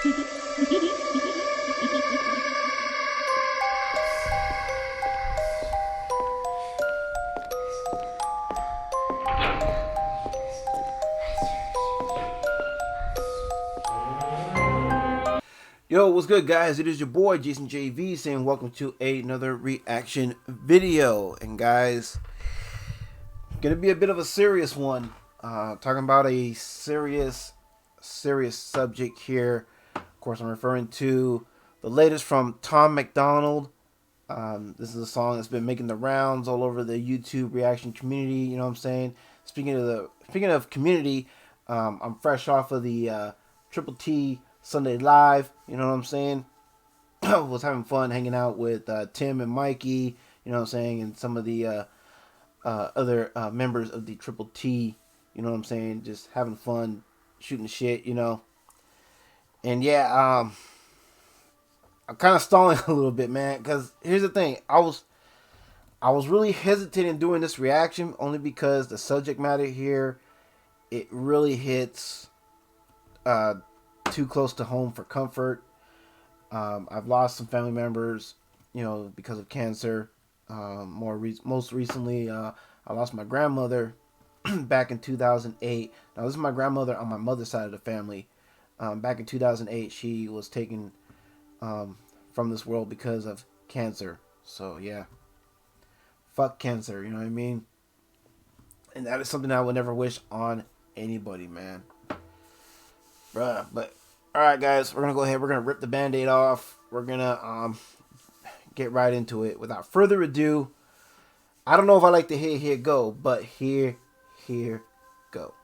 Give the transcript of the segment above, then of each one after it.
Yo, what's good, guys? It is your boy Jason JV saying welcome to another reaction video. And guys, gonna be a bit of a serious one. Talking about a serious subject here. Of course, I'm referring to the latest from MacDonald. This is a song that's been making the rounds all over the YouTube reaction community. You know what I'm saying? Speaking of community, I'm fresh off of the Triple T Sunday Live. You know what I'm saying? Was having fun hanging out with Tim and Mikey. You know what I'm saying, and some of the other members of the Triple T. You know what I'm saying? Just having fun, shooting shit. You know. And yeah, I'm kind of stalling a little bit, man, because here's the thing. I was really hesitating doing this reaction only because the subject matter here, it really hits too close to home for comfort. I've lost some family members, you know, because of cancer. Most recently, I lost my grandmother back in 2008. Now, this is my grandmother on my mother's side of the family. Back in 2008, she was taken from this world because of cancer. So yeah, fuck cancer, you know what I mean? And that is something I would never wish on anybody, man. Bruh. But alright, guys, we're gonna go ahead, we're gonna rip the band-aid off. We're gonna get right into it. Without further ado, I don't know if I like to here go, but here go.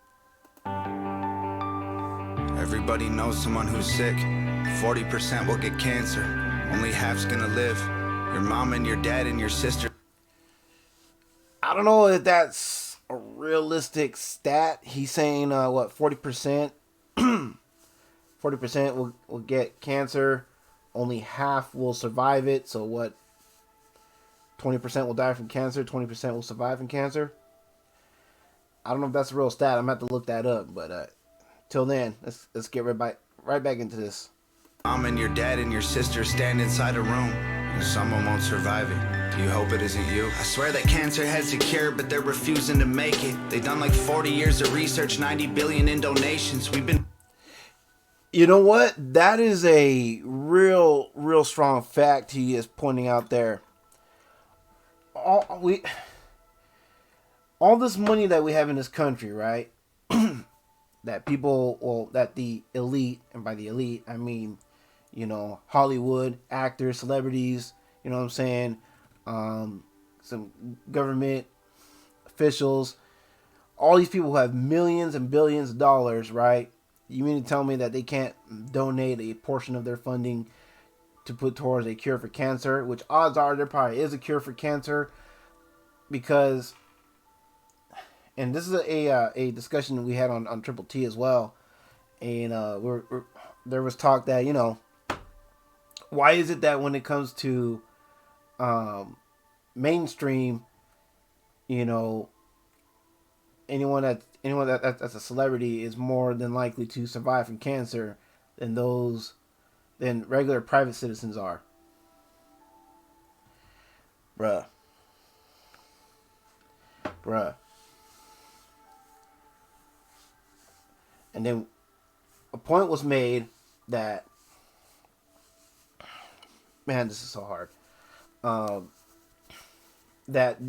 Everybody knows someone who's sick. 40% will get cancer. Only half's gonna live. Your mom and your dad and your sister. I don't know if that's a realistic stat. He's saying what, 40%? 40% will get cancer. Only half will survive it. So what? 20% will die from cancer. 20% will survive from cancer. I don't know if that's a real stat. I'm gonna have to look that up. But till then, let's get right back into this. Mom and your dad and your sister stand inside a room, and someone won't survive it. Do you hope it isn't you? I swear that cancer has a cure, but they're refusing to make it. They've done like 40 years of research, 90 billion in donations. We've been... You know what? That is a real strong fact he is pointing out there. All this money that we have in this country, right? That people, well, that the elite, and by the elite, I mean, you know, Hollywood, actors, celebrities, you know what I'm saying? Some government officials, all these people who have millions and billions of dollars, right? You mean to tell me that they can't donate a portion of their funding to put towards a cure for cancer? Which odds are there probably is a cure for cancer, because, and this is a discussion we had on Triple T as well, and there was talk that, you know, why is it that when it comes to mainstream, you know, anyone that's a celebrity is more than likely to survive from cancer than regular private citizens are. Bruh. And then a point was made that, man, this is so hard. That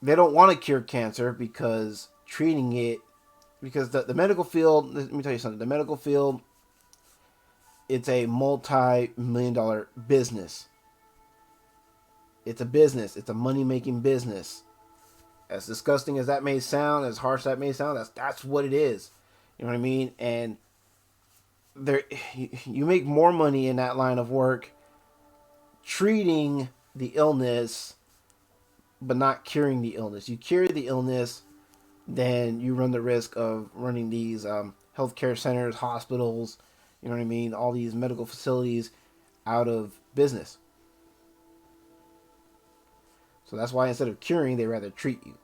they don't want to cure cancer because treating it, because the medical field, let me tell you something, the medical field, it's a multi-million-dollar business. It's a business. It's a money-making business. As disgusting as that may sound, as harsh that may sound, that's what it is. You know what I mean? And you make more money in that line of work treating the illness, but not curing the illness. You cure the illness, then you run the risk of running these healthcare centers, hospitals, you know what I mean, all these medical facilities out of business. So that's why instead of curing, they rather treat you.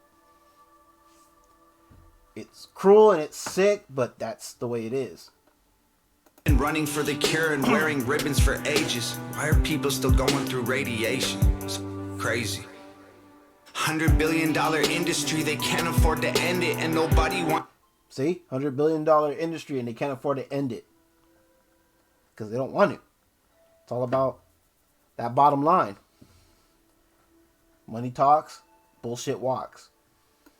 It's cruel and it's sick, but that's the way it is. And running for the cure and wearing ribbons for ages. Why are people still going through radiation? It's crazy. $100 billion industry, they can't afford to end it, and nobody wants. See, $100 billion industry, and they can't afford to end it because they don't want it. It's all about that bottom line. Money talks, bullshit walks.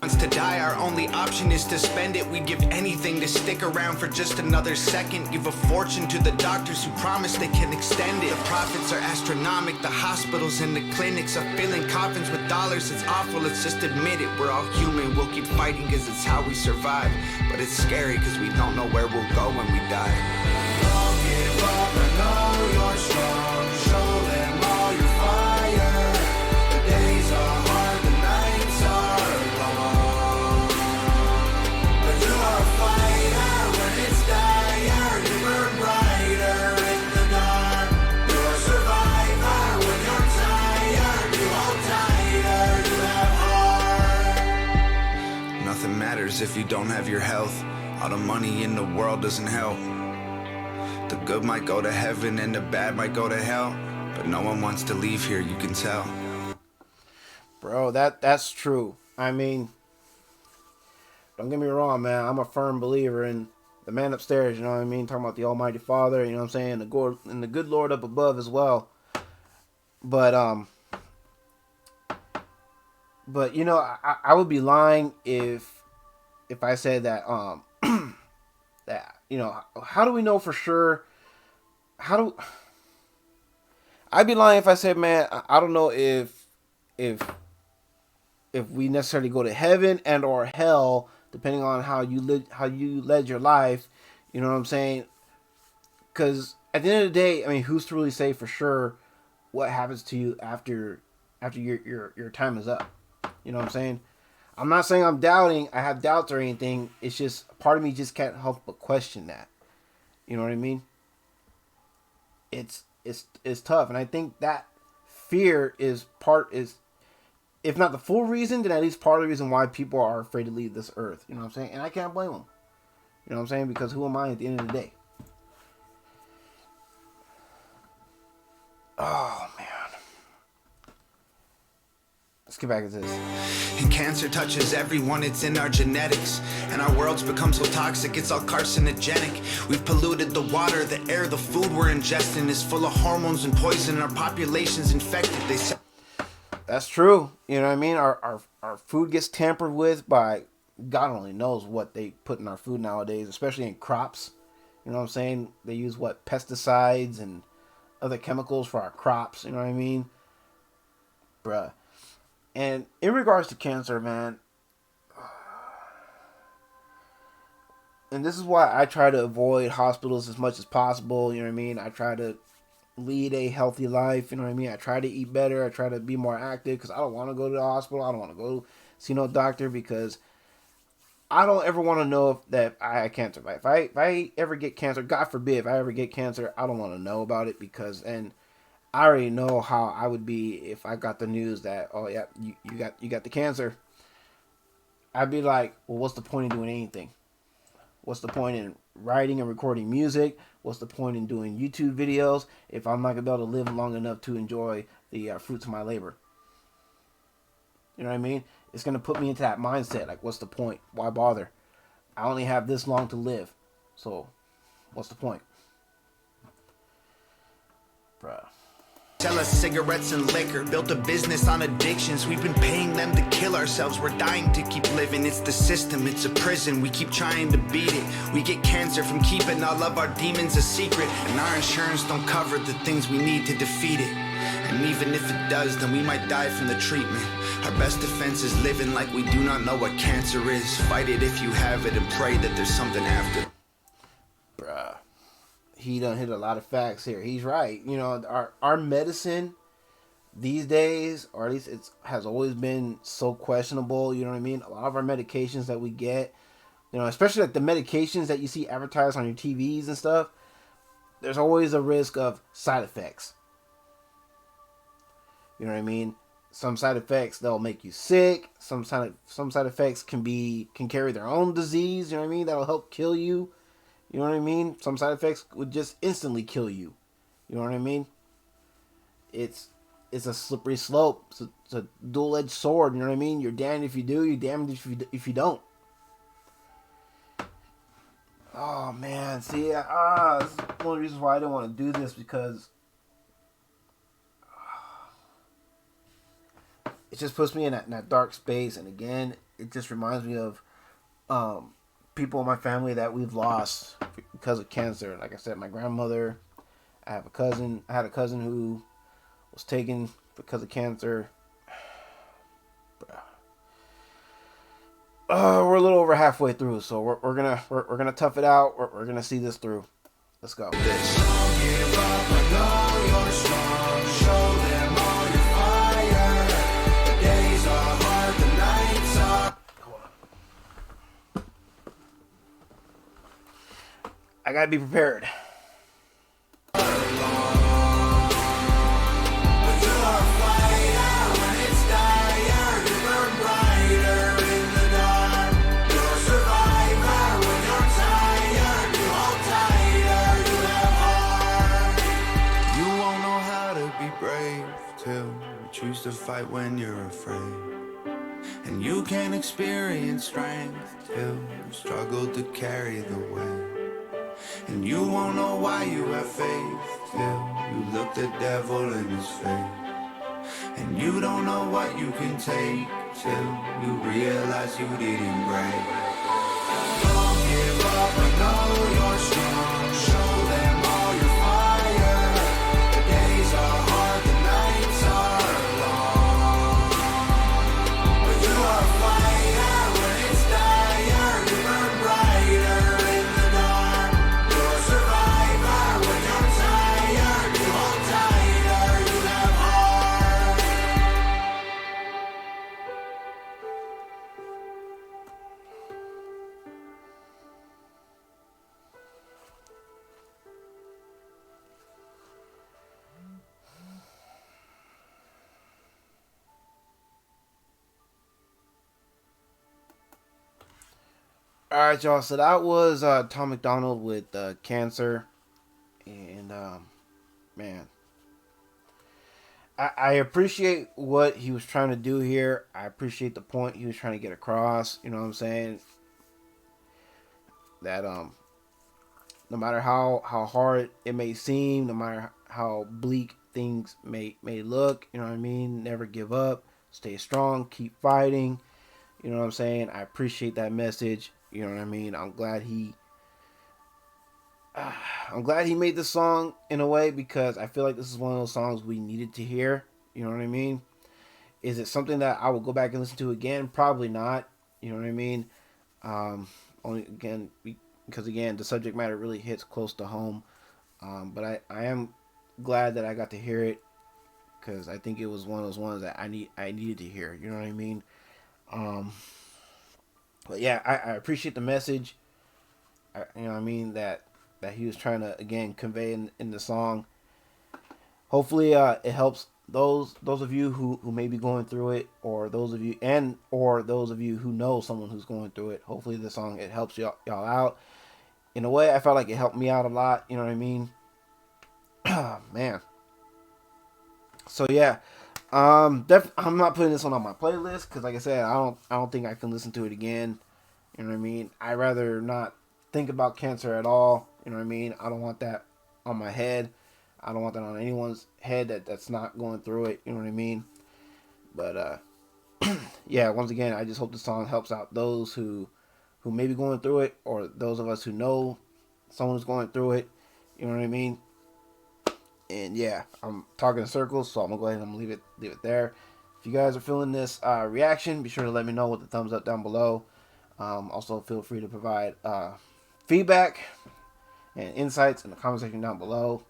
Wants to die, our only option is to spend it. We'd give anything to stick around for just another second. Give a fortune to the doctors who promise they can extend it. The profits are astronomical. The hospitals and the clinics are filling coffins with dollars. It's awful, let's just admit it. We're all human, we'll keep fighting because it's how we survive. But it's scary because we don't know where we'll go when we die. Don't give up, I know you're strong. Show them all your fire. The days are hard, the nights are long. But you are a fighter when it's dire. You burn brighter in the dark. You're a survivor when you're tired. You hold tighter, you have heart. Nothing matters if you don't have your health. All the money in the world doesn't help. The good might go to heaven and the bad might go to hell. But no one wants to leave here, you can tell. Bro, that's true. I mean, don't get me wrong, man. I'm a firm believer in the man upstairs, you know what I mean? Talking about the Almighty Father, you know what I'm saying? And the good Lord up above as well. But you know, I would be lying if I said that that, you know, how do we know for sure? I'd be lying if I said, man, I don't know if we necessarily go to heaven and or hell, depending on how you led your life. You know what I'm saying? Because at the end of the day, I mean, who's to really say for sure what happens to you after your time is up? You know what I'm saying? I'm not saying I'm doubting. I have doubts or anything. It's just part of me just can't help but question that. You know what I mean? It's tough, and I think that fear is if not the full reason, then at least part of the reason why people are afraid to leave this earth. You know what I'm saying? And I can't blame them. You know what I'm saying? Because who am I at the end of the day? Oh, man. Let's get back to this. And cancer touches everyone, it's in our genetics. And our world's become so toxic, it's all carcinogenic. We've polluted the water, the air, the food we're ingesting is full of hormones and poison. Our population's infected. They say that's true. You know what I mean? Our food gets tampered with by God only knows what they put in our food nowadays, especially in crops. You know what I'm saying? They use pesticides and other chemicals for our crops. You know what I mean? Bruh. And in regards to cancer, man, and this is why I try to avoid hospitals as much as possible. You know what I mean? I try to lead a healthy life. You know what I mean? I try to eat better. I try to be more active because I don't want to go to the hospital. I don't want to go see no doctor because I don't ever want to know that I have cancer. If I ever get cancer, God forbid, if I ever get cancer, I don't want to know about it because I already know how I would be if I got the news that, oh yeah, you got the cancer. I'd be like, well, what's the point in doing anything? What's the point in writing and recording music? What's the point in doing YouTube videos if I'm not gonna be able to live long enough to enjoy the fruits of my labor? You know what I mean? It's gonna put me into that mindset. Like, what's the point? Why bother? I only have this long to live, so what's the point, bruh? sell us cigarettes and liquor, built a business on addictions. We've been paying them to kill ourselves. We're dying to keep living. It's the system, it's a prison. We keep trying to beat it. We get cancer from keeping all of our demons a secret. And our insurance don't cover the things we need to defeat it. And even if it does, then we might die from the treatment. Our best defense is living like we do not know what cancer is. Fight it if you have it and pray that there's something after. Bruh. He done hit a lot of facts here. He's right. You know, our medicine these days, or at least it has always been so questionable. You know what I mean? A lot of our medications that we get, you know, especially like the medications that you see advertised on your TVs and stuff, there's always a risk of side effects. You know what I mean? Some side effects, they'll make you sick. Some side effects can carry their own disease. You know what I mean? That'll help kill you. You know what I mean? Some side effects would just instantly kill you. You know what I mean? It's it's a slippery slope. It's a dual-edged sword. You know what I mean? You're damned if you do. You're damned if you don't. Oh man, see, this is one of the reasons why I didn't want to do this, because it just puts me in that dark space. And again, it just reminds me of people in my family that we've lost because of cancer. Like I said, my grandmother. I have a cousin. I had a cousin who was taken because of cancer. We're a little over halfway through, so we're gonna tough it out. We're gonna see this through. Let's go. I gotta be prepared. Choose to fight when you're afraid, and you can't experience strength till you struggle to carry the weight, and you won't know why you have faith till you look the devil in his face, and you don't know what you can take till you realize you didn't break. Don't give up, I know you're strong. Show them all your fire. The days are hard, the nights are All right, y'all. So that was Tom MacDonald with cancer, and man, I appreciate what he was trying to do here. I appreciate the point he was trying to get across. You know what I'm saying? That no matter how hard it may seem, no matter how bleak things may look, you know what I mean? Never give up. Stay strong. Keep fighting. You know what I'm saying? I appreciate that message. You know what I mean? I'm glad he made this song in a way, because I feel like this is one of those songs we needed to hear. You know what I mean? Is it something that I will go back and listen to again? Probably not. You know what I mean? Only again because the subject matter really hits close to home. But I am glad that I got to hear it, because I think it was one of those ones that I needed to hear. You know what I mean? But yeah, I appreciate the message. You know what I mean, that he was trying to, again, convey in the song. Hopefully it helps those of you who may be going through it, or those of you who know someone who's going through it. Hopefully the song, it helps y'all out. In a way, I felt like it helped me out a lot. You know what I mean? Man. So yeah. I'm not putting this one on my playlist, because like I said, I don't think I can listen to it again. You know what I mean? I'd rather not think about cancer at all. You know what I mean? I don't want that on my head. I don't want that on anyone's head that's not going through it. You know what I mean? But yeah, once again, I just hope the song helps out those who may be going through it, or those of us who know someone who's going through it. You know what I mean? And yeah, I'm talking in circles, so I'm gonna go ahead and leave it there. If you guys are feeling this reaction, be sure to let me know with the thumbs up down below. Also, feel free to provide feedback and insights in the comment section down below.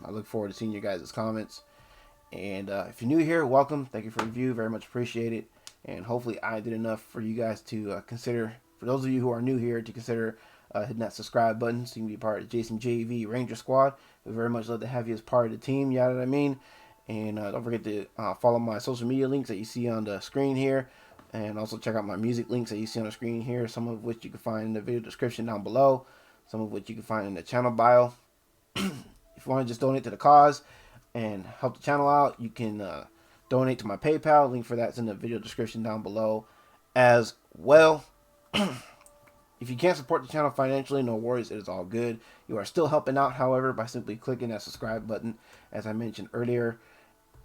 I look forward to seeing you guys' comments. And if you're new here, welcome. Thank you for the review. Very much appreciated. And hopefully I did enough for you guys to consider, for those of you who are new here, to consider hitting that subscribe button so you can be part of the Jason JV Ranger Squad. We'd very much love to have you as part of the team, you know what I mean? And don't forget to follow my social media links that you see on the screen here. And also check out my music links that you see on the screen here, some of which you can find in the video description down below. some of which you can find in the channel bio. If you want to just donate to the cause and help the channel out, you can donate to my PayPal. Link for that's in the video description down below as well. If you can't support the channel financially, no worries, it is all good. You are still helping out, however, by simply clicking that subscribe button, as I mentioned earlier.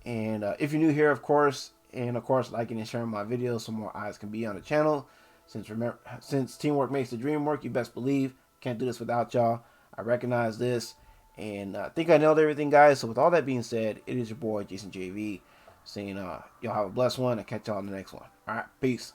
And if you're new here, of course, liking and sharing my videos so more eyes can be on the channel. Since teamwork makes the dream work, you best believe. Can't do this without y'all. I recognize this. And I think I nailed everything, guys. So with all that being said, it is your boy, Jason JV, saying y'all have a blessed one. I'll catch y'all on the next one. All right, peace.